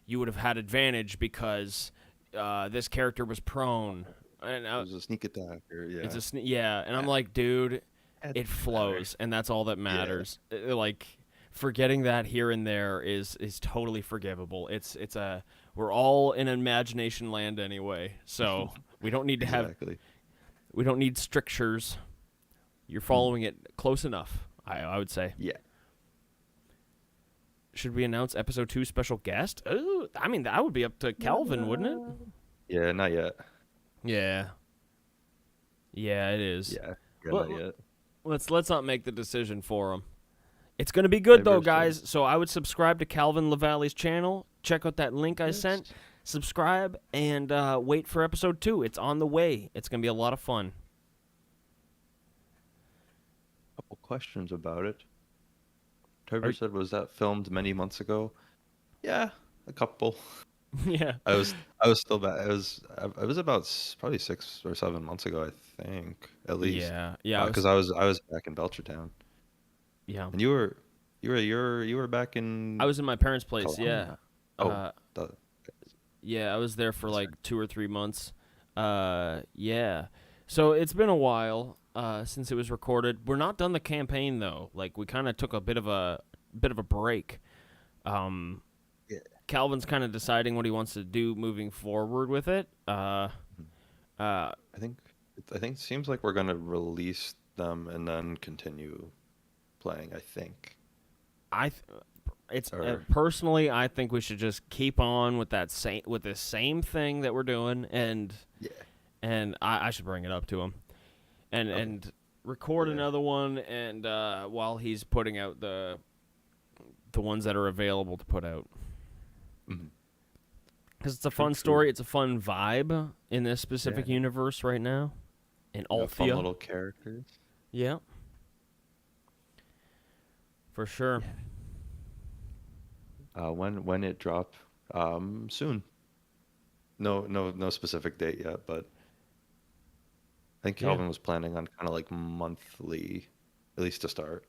you would have had advantage because this character was prone. And it was a sneak attack, or yeah, it's and I'm like, dude, That it doesn't flows, and that's all that Yeah. matters. Like forgetting that here and there is totally forgivable. We're all in imagination land anyway, so we don't need to have exactly. we don't need strictures. You're following it close enough, I would say. Yeah. Should we announce episode 2 special guest? Ooh, I mean, that would be up to Calvin, wouldn't it? Yeah, not yet. Yeah. Yeah, it is. Yeah, Well, not yet. Let's not make the decision for him. It's going to be good, though, Diverse guys. So I would subscribe to Calvin LaValle's channel. Check out that link I sent. Subscribe and wait for episode 2. It's on the way. It's going to be a lot of fun. Couple questions about it. Trevor said, was that filmed many months ago? Yeah, a couple. Yeah. I was still back. It was about probably 6 or 7 months ago, I think, at least. Yeah. Yeah. Because I was back in Belchertown, Yeah. and you were back in. I was in my parents' place. Yeah. Kelowna. Oh, Yeah, I was there for That's like right. 2 or 3 months. Yeah. So it's been a while since it was recorded. We're not done the campaign though. Like we kind of took a bit of a break. Yeah. Calvin's kind of deciding what he wants to do moving forward with it. I think it seems like we're gonna release them and then continue playing. I think. Or- Personally, I think we should just keep on with the same thing that we're doing, and Yeah. I should bring it up to him, and Okay. and record Yeah. another one, and while he's putting out the ones that are available to put out, Mhm. because it's a True, fun true. story, it's a fun vibe in this specific Yeah. universe right now, in We got fun Althea. little characters. Yeah, for sure. When it drop, soon. No specific date yet, but I think Yeah. Calvin was planning on kind of like monthly, at least to start.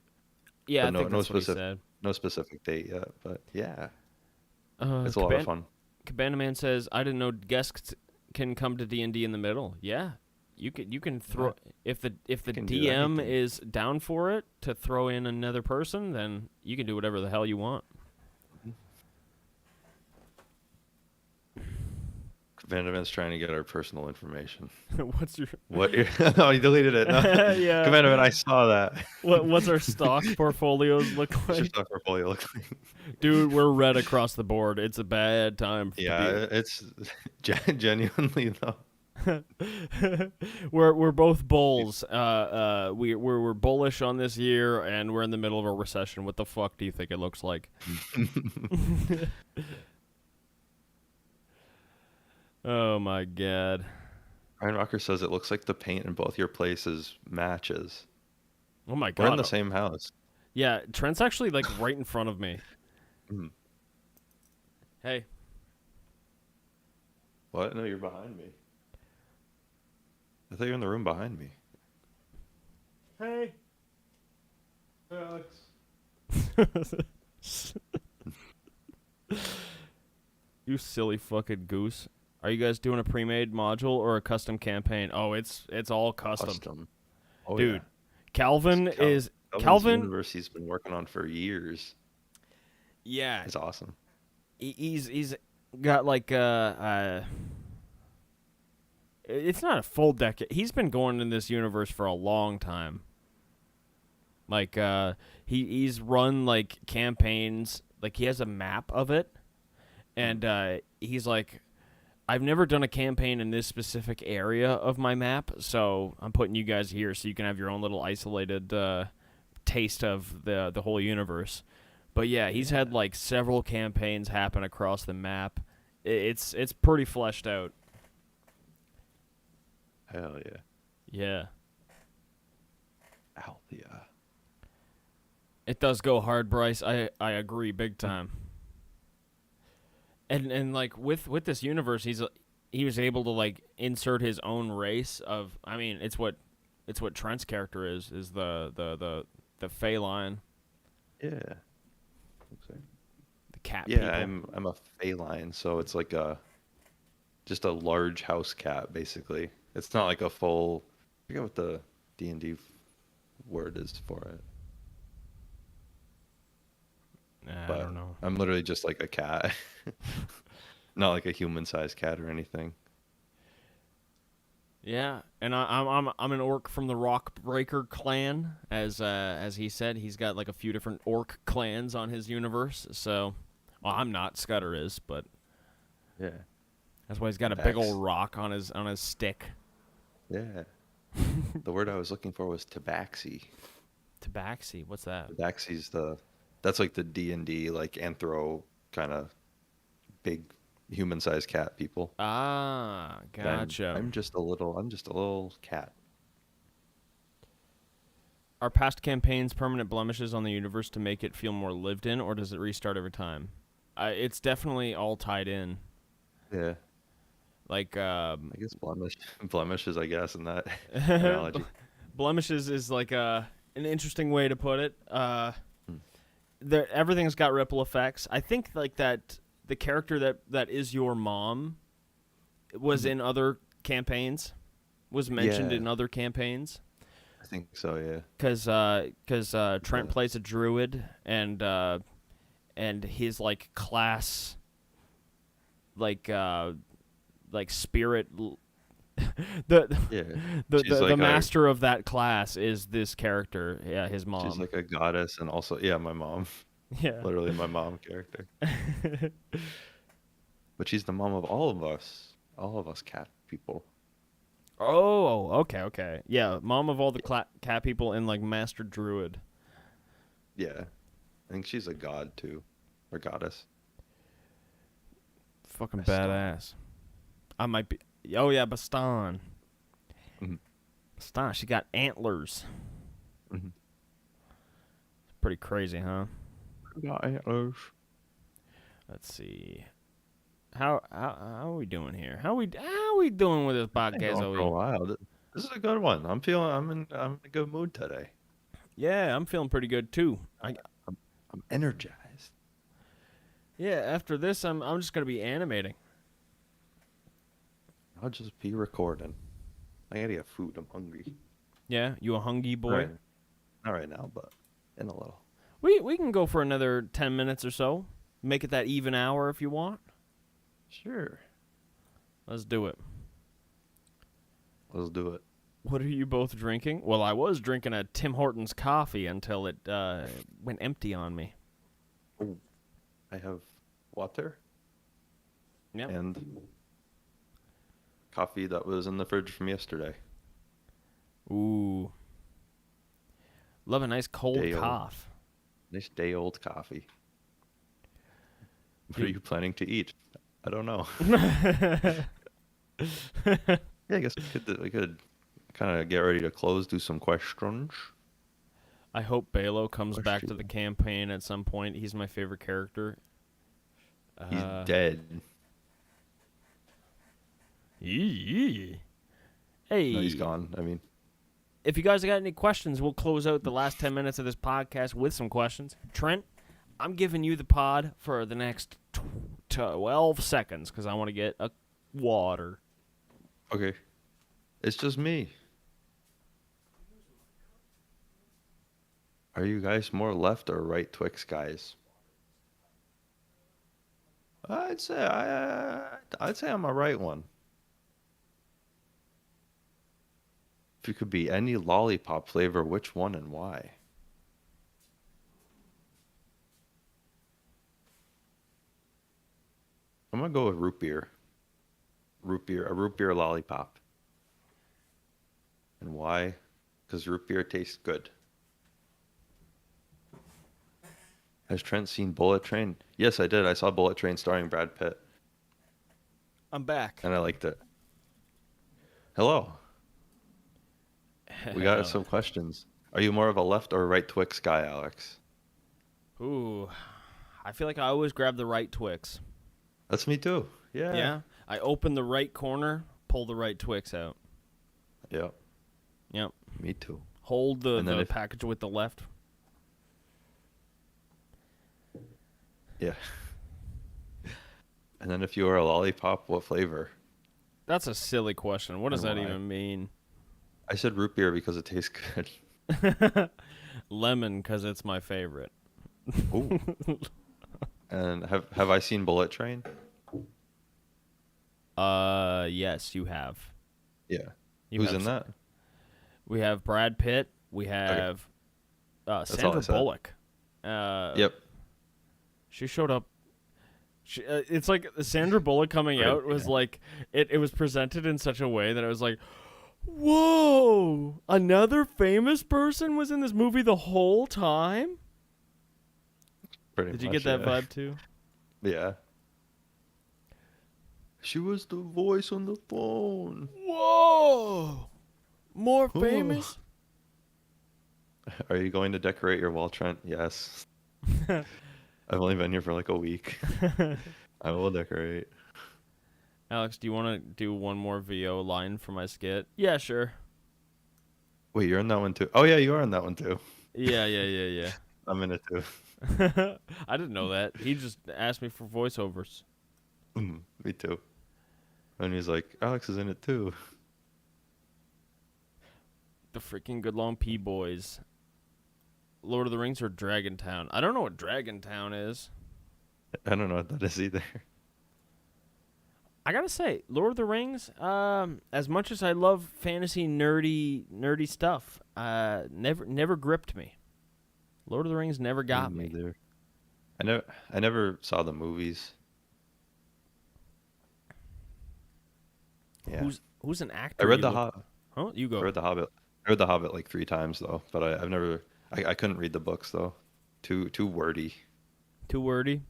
Yeah, But I think no that's what he specific said. no specific date yet. But yeah, Uh, it's a lot of fun. Cabana Man says, "I didn't know guests can come to D&D in the middle." Yeah, you can throw if the can do DM anything. is down for it to throw in another person, then you can do whatever the hell you want. Commander trying to get our personal information. What's your What? Oh, he deleted it. No. yeah? Commander, I saw that. What's our stock portfolios look What's your like? stock portfolio look like? Dude, we're red across the board. It's a bad time. Yeah, it's genuinely though. We're both bulls. We're bullish on this year, and we're in the middle of a recession. What the fuck do you think it looks like? Oh my god. Ryan Rocker says it looks like the paint in both your places matches. Oh my We're in god. the same house. Yeah, Trent's actually like right in front of me. Mhm. Hey. What? No, you're behind me. I thought you were in the room behind me. Hey. Alex. You silly fucking goose. Are you guys doing a pre-made module or a custom campaign? Oh, it's all custom. Oh, Dude, yeah. Calvin is Calvin's Calvin. universe he's been working on for years. Yeah, It's awesome. he's got like it's not a full decade. He's been going in this universe for a long time. Like he's run like campaigns. Like he has a map of it, and he's like, I've never done a campaign in this specific area of my map, so I'm putting you guys here so you can have your own little isolated taste of the whole universe. But yeah, he's had like several campaigns happen across the map. It's pretty fleshed out. Hell yeah. Yeah. Hell yeah. It does go hard, Bryce. I agree big time. And like with this universe, he was able to like insert his own race of. I mean, it's what Trent's character is the feline. Yeah. The cat. Yeah, people. I'm a feline, so it's like just a large house cat basically. It's not like a full. I forget what the D&D word is for it. I But don't know. I'm literally just like a cat. Not like a human-sized cat or anything. Yeah, and I'm an orc from the Rockbreaker clan, as he said. He's got like a few different orc clans on his universe. So, well, I'm not. Scudder is, but Yeah. that's why he's got a big old rock on his stick. Yeah. The word I was looking for was tabaxi. Tabaxi, what's that? Tabaxi's that's like the D&D like anthro kind of big human-sized cat people. Ah, gotcha. I'm just a little cat. Are past campaigns permanent blemishes on the universe to make it feel more lived in, or does it restart every time? It's definitely all tied in. Yeah. Like, I guess blemishes, I guess, in that analogy. blemishes is like an interesting way to put it. Everything's got ripple effects. I think like that the character that is your mom was in other campaigns, was mentioned in other campaigns. I think so, yeah. Because Trent plays a druid, and his like class, like spirit. The master of that class is this character. Yeah, his mom. She's like a goddess, and also my mom. Yeah, literally my mom character. But she's the mom of all of us cat people. Oh, okay. Yeah, mom of all the cat people and like master druid. Yeah, I think she's a god too, or goddess. Fucking Baston. Badass. I might be. Oh yeah, Baston. Mm-hmm. Baston, she got antlers. Mm-hmm. It's pretty crazy, huh? Got antlers. Let's see. How are we doing here? How are we doing with this podcast? For a while. This is a good one. I'm in a good mood today. Yeah, I'm feeling pretty good too. I'm energized. Yeah, after this, I'm just gonna be animating. I'll just be recording. I gotta get food. I'm hungry. Yeah, you a hungry boy? Right. Not right now, but in a little. We can go for another 10 minutes or so. Make it that even hour if you want. Sure. Let's do it. Let's do it. What are you both drinking? Well, I was drinking a Tim Hortons coffee until it went empty on me. Oh, I have water. Yep. And coffee that was in the fridge from yesterday. Ooh. Love a nice cold Day old. cough. Nice day-old coffee. What You- are you planning to eat? I don't know. Yeah, I guess we could kind of get ready to close, do some questions. I hope Balo comes back to Question. the campaign at some point. He's my favorite character. He's dead. Hey. No, he's gone. I mean, If you guys got any questions, we'll close out the last 10 minutes of this podcast with some questions. Trent, I'm giving you the pod for the next 12 seconds because I want to get a water. okay. It's just me. Are you guys more left or right Twix guys? I'd say I'd say I'm a right one. If you could be any lollipop flavor, which one and why? I'm gonna go with root beer. A root beer lollipop. And why? Because root beer tastes good. Has Trent seen Bullet Train? Yes, I did. I saw Bullet Train starring Brad Pitt, I'm back. and I liked it. Hello. We got some questions. Are you more of a left or right Twix guy, Alex? Ooh. I feel like I always grab the right Twix. That's me too. Yeah. Yeah? I open the right corner, pull the right Twix out. Yeah. Yep. Me too. Hold the And then if- package with the left. Yeah. And then if you were a lollipop, what flavor? That's a silly question. What does And that why? even mean? I said root beer because it tastes good. Lemon, because it's my favorite. Ooh. And have I seen Bullet Train? Yes, you have. Yeah. You Who's have in that? We have Brad Pitt. We have all I Sandra said. Bullock. Yep. She showed up. It's like Sandra Bullock coming Right, out was yeah. like it was presented in such a way that I was like, whoa! Another famous person was in this movie the whole time. Pretty Did you much, get that yeah. vibe too? Yeah. She was the voice on the phone. Whoa! More Ooh. famous? Are you going to decorate your wall, Trent? Yes. I've only been here for like a week. I will decorate. Alex, do you want to do one more VO line for my skit? Yeah, sure. Wait, you're in that one too? Oh yeah, you are in that one too. Yeah. I'm in it too. I didn't know that. He just asked me for voiceovers. Me too. And he's like, Alex is in it too. The freaking Good Long P Boys. Lord of the Rings or Dragon Town? I don't know what Dragon Town is. I don't know what that is either. I gotta say, Lord of the Rings, as much as I love fantasy nerdy stuff, never gripped me. Lord of the Rings never got me. Neither. I never saw the movies. Yeah. Who's an actor? I read you the look- Hobbit. Huh? You go. I read the Hobbit. I read the Hobbit like 3 times though, but I've never. I couldn't read the books though. Too wordy. Too wordy.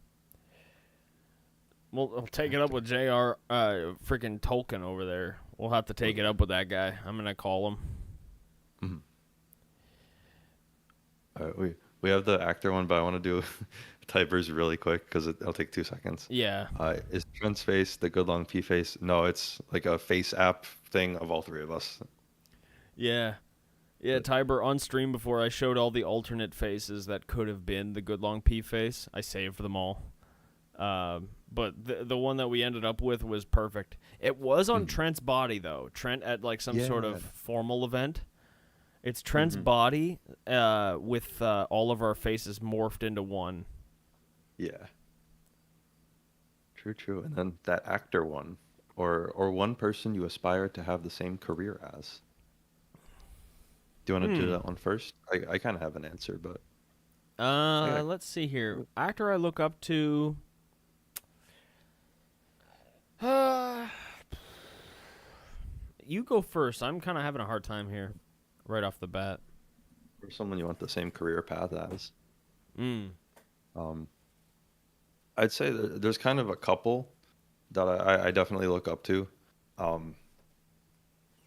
We'll take it up with J.R. Freaking Tolkien over there. We'll have to take it up with that guy. I'm gonna call him. We have the actor one, but I want to do Typers really quick because it'll take 2 seconds. Yeah. Is Trent's face the good long P face? No, it's like a face app thing of all 3 of us. Yeah. Yeah, Tiber, on stream before I showed all the alternate faces that could have been the good long P face. I saved them all. But the one that we ended up with was perfect. It was on Trent's body, though. Trent at like some sort of formal event. It's Trent's body with all of our faces morphed into one. Yeah. True. And then that actor one. or one person you aspire to have the same career as. Do you want to do Hmm. that one first? I kind of have an answer, but I got Let's see here. Actor I look up to. Uh, you go first. I'm kind of having a hard time here, right off the bat. or someone you want the same career path as. Mm. Um, I'd say that there's kind of a couple that I definitely look up to, um,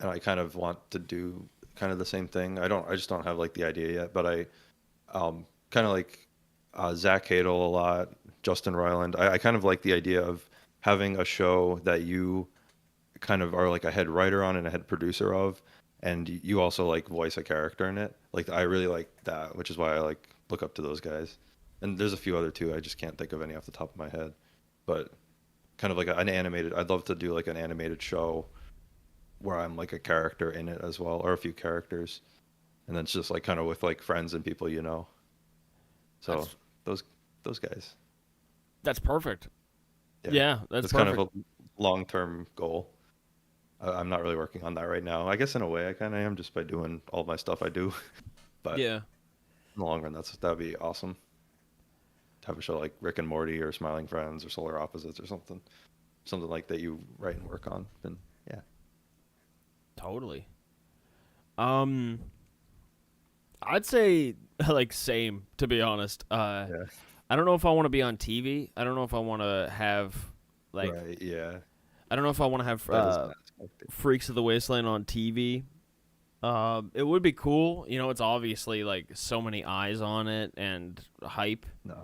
and I kind of want to do kind of the same thing. I just don't have like the idea yet, but I kind of like Zach Hadel a lot, Justin Roiland. I kind of like the idea of having a show that you kind of are like a head writer on and a head producer of, and you also like voice a character in it. Like I really like that, which is why I like look up to those guys. And there's a few other too. I just can't think of any off the top of my head. But kind of like an animated. I'd love to do like an animated show where I'm like a character in it as well, or a few characters, and then it's just like kind of with like friends and people you know. So That's those those guys. that's perfect. Yeah, Yeah, that's that's kind of perfect. a long-term goal. I'm not really working on that right now. I guess in a way I kind of am just by doing all my stuff I do. But Yeah, in the long run, that'd be awesome to have a show like Rick and Morty or Smiling Friends or Solar Opposites or something like that you write and work on. Then yeah, totally. Um, I'd say like same to be honest. yeah, I don't know if I want to be on TV. I don't know if I want to have like right, yeah. I don't know if I want to have That is an aspect. Freaks of the Wasteland on TV. It would be cool. You know, it's obviously like so many eyes on it and hype. No,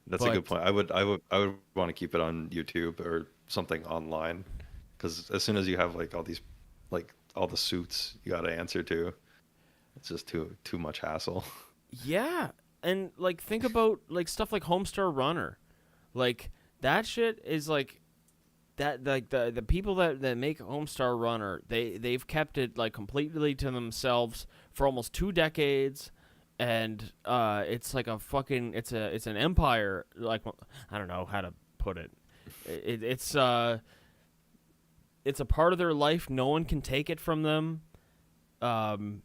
that's a good But point. I would want to keep it on YouTube or something online, because as soon as you have like all the suits you got to answer to, it's just too much hassle. yeah, and like think about like stuff like Homestar Runner, like that shit is like that like the people that make Homestar Runner they've kept it like completely to themselves for almost 2 decades, and it's like a fucking it's an empire like I don't know how to put it. It's a part of their life. No one can take it from them. Um,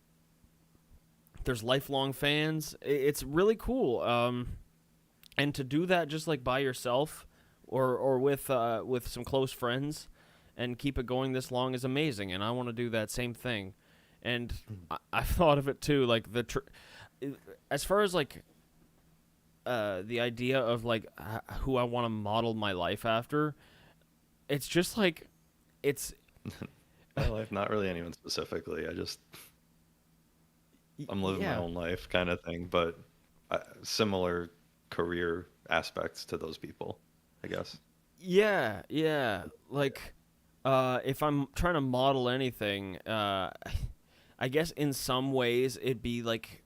there's lifelong fans. It's really cool. And to do that just like by yourself, or with some close friends, and keep it going this long is amazing. And I want to do that same thing. And I've thought of it too. Like as far as like the idea of like who I want to model my life after, it's just like it's My life, not really anyone specifically. I'm living my yeah. own life kind of thing, but similar career aspects to those people, I guess. Yeah, yeah. Like, if I'm trying to model anything, I guess in some ways it'd be like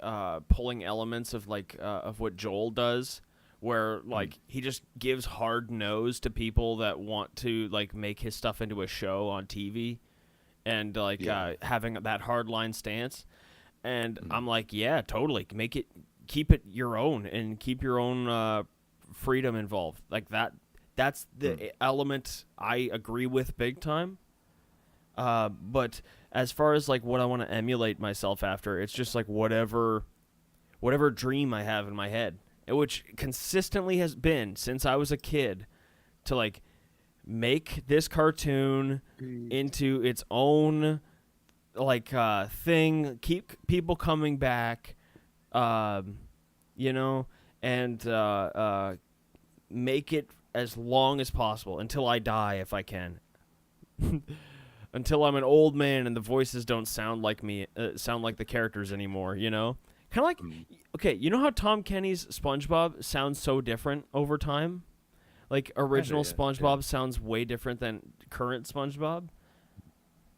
pulling elements of like of what Joel does, where Mm. like he just gives hard no's to people that want to like make his stuff into a show on TV, and like Yeah. having that hard line stance. And Mm. I'm like, yeah, totally. Keep it your own, and keep your own freedom involved. Like that. That's Mm. the element I agree with big time. But as far as like what I want to emulate myself after, it's just like whatever dream I have in my head, which consistently has been since I was a kid, to like make this cartoon into its own like thing, keep people coming back, um, you know, and make it as long as possible until I die if I can. Until I'm an old man and the voices don't sound like me, sound like the characters anymore, you know? Kind of like, Mm. okay, you know how Tom Kenny's SpongeBob sounds so different over time? Like Kinda, original yeah, yeah. SpongeBob sounds way different than current SpongeBob.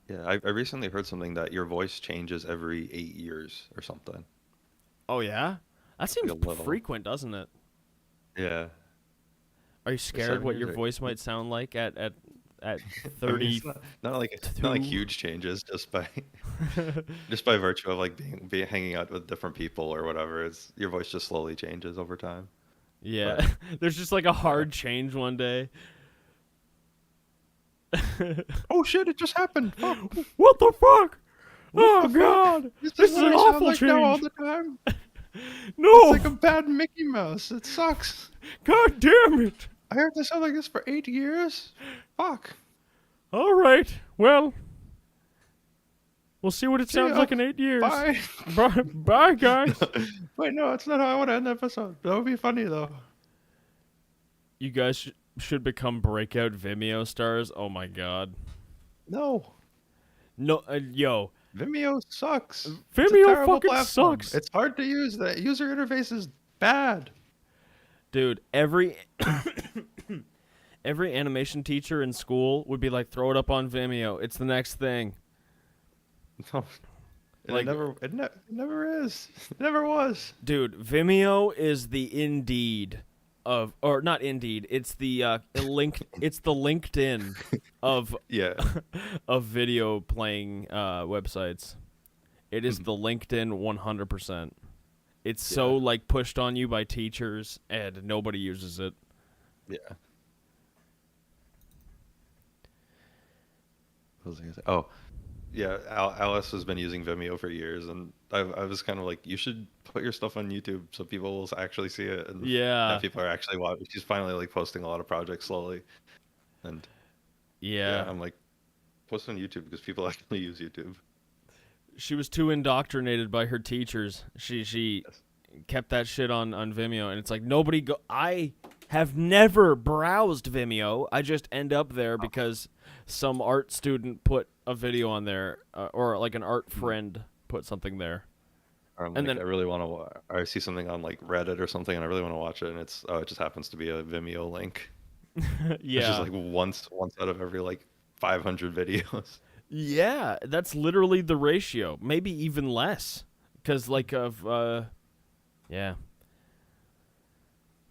Yeah, I recently heard something that your voice changes every 8 years or something. Oh yeah, that Like seems a little. frequent, doesn't it? Yeah. Are you Or scared seven what years your or voice might sound like at I mean, 32? it's not like huge changes just by just by virtue of like being hanging out with different people or whatever. It's your voice just slowly changes over time. Yeah, But there's just like a yeah. hard change one day. Oh shit! It just happened. Fuck. What the fuck? What Oh the fuck? god! This is what an I sound awful like now all change. the time. No! It's like a bad Mickey Mouse. It sucks. God damn it! I heard this sound like this for 8 years. Fuck. All right. Well, we'll see what it See sounds ya. like in 8 years. Bye. Bye, guys. Wait, no, that's not how I want to end the episode. That would be funny though. You guys should become breakout Vimeo stars. Oh my god. No. No, yo, Vimeo sucks. It's a Vimeo terrible fucking platform. sucks. It's hard to use. The user interface is bad. Dude, every every animation teacher in school would be like, throw it up on Vimeo. It's the next thing. No. Like- It never is. It never was. Dude, Vimeo is the Indeed of, or not Indeed. It's the it's the LinkedIn of Yeah. of video playing websites. It is the LinkedIn 100%. It's so like pushed on you by teachers, and nobody uses it. Yeah. What was I gonna say? Oh, yeah. Alice has been using Vimeo for years, and I was kind of like, you should put your stuff on YouTube so people will actually see it, and Yeah. people are actually watching. She's finally like posting a lot of projects slowly, and Yeah. I'm like, post on YouTube because people actually use YouTube. She was too indoctrinated by her teachers. She Yes. kept that shit on Vimeo, and it's like nobody go. I have never browsed Vimeo. I just end up there because some art student put a video on there, or like an art friend put something there. Or I'm And like, then- I really want to. I see something on like Reddit or something, and I really want to watch it, and it just happens to be a Vimeo link. It's Yeah, just like once out of every like 500 videos. yeah, that's literally the ratio. Maybe even less, because like yeah.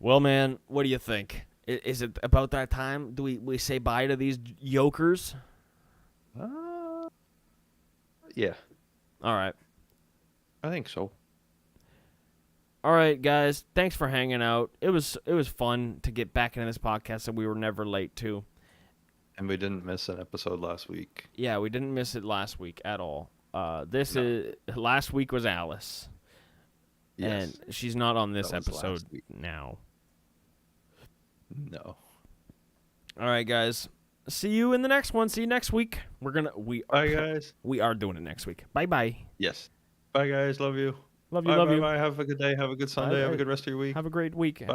Well, man, what do you think? Is it about that time? Do we say bye to these yokers? Yeah, All right. I think so. All right, guys. Thanks for hanging out. It was fun to get back into this podcast that we were never late to. And we didn't miss an episode last week. Yeah, we didn't miss it last week at all. Last week was Alice, Yes. and she's not on this That was episode last week. now. No. All right, guys. See you in the next one. See you next week. Bye, guys. We are doing it next week. Bye bye. Yes. Bye, guys. Love you. Love you. Bye, Love bye, you. bye. Have a good day. Have a good Sunday. Have bye. a good rest of your week. Have a great week.